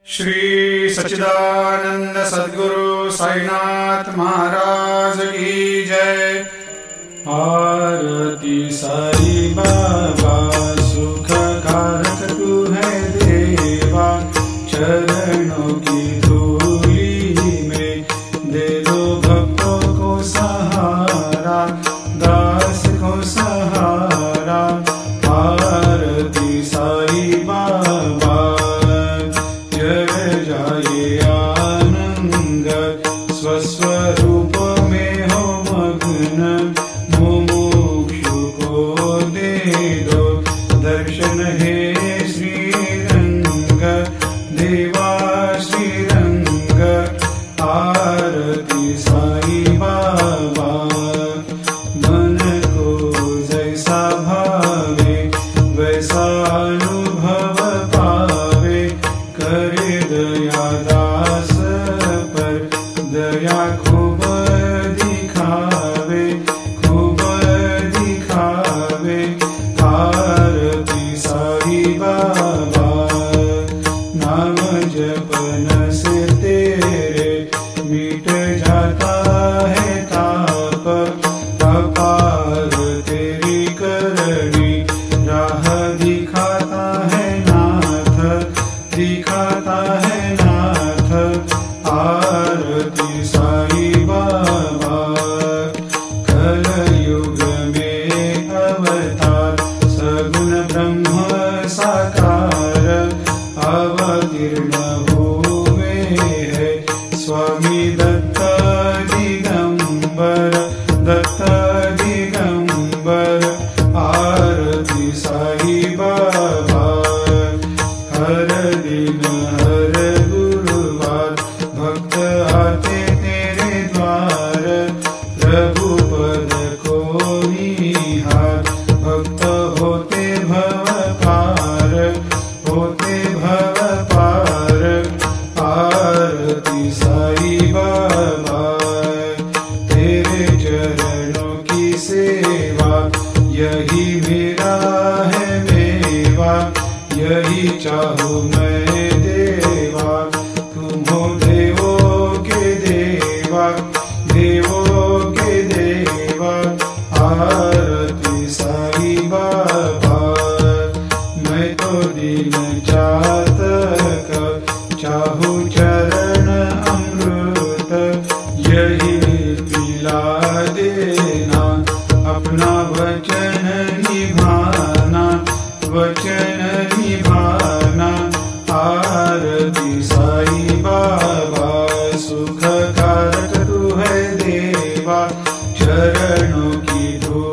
श्री सच्चिदानंद सद्गुरु साईनाथ महाराज की जय। आरती साई बाबा सुख कारक तू है देवा, चरणों की धूली में दे दो भक्तों को सहारा, दास को सहारा। आरती साई बाबा जय जाए आनंद, स्वस्वरूप में हो मग्न, मुमुक्षु को दे दो दर्शन हे श्रीरंग, देवा श्रीरंग। आरती साई बाबा मन को जैसा भावे वैसा अनुभव पावे, करे दया दास पर दया खूब दिखावे, खूब दिखावे। आरती साई बाबा नाम जपन से तेरे मिट जाता है ताप, अपार तेरी करनी राह दिखाता है नाथ, दिखाता है नाथ। आरती साई बाबा कलयुग में अवतार, सगुण ब्रह्म साकार, अवतीर्ण हुए है स्वामी दत्त दिगंबर, दत्त दिगंबर। आरती साई बाबा हर दिन हर गुरुवार भक्त आते तेरे द्वार, प्रभु पद को निहार, भक्त होते भव पार, होते भव पार। आरती साई बाबा तेरे चरणों की सेवा, यही मेरा है मेवा, यही चाहूँ मैं देवा। तुम हो देवों के देवा, देवों के देवा। आरती साई बाबा मैं तो दिन चातक, चाहूँ चरण अमृत, यही पिला देना, अपना वचन निभाना, वचन निभाना। आरती साई बाबा सुख कारक तू है देवा, चरणों की धूल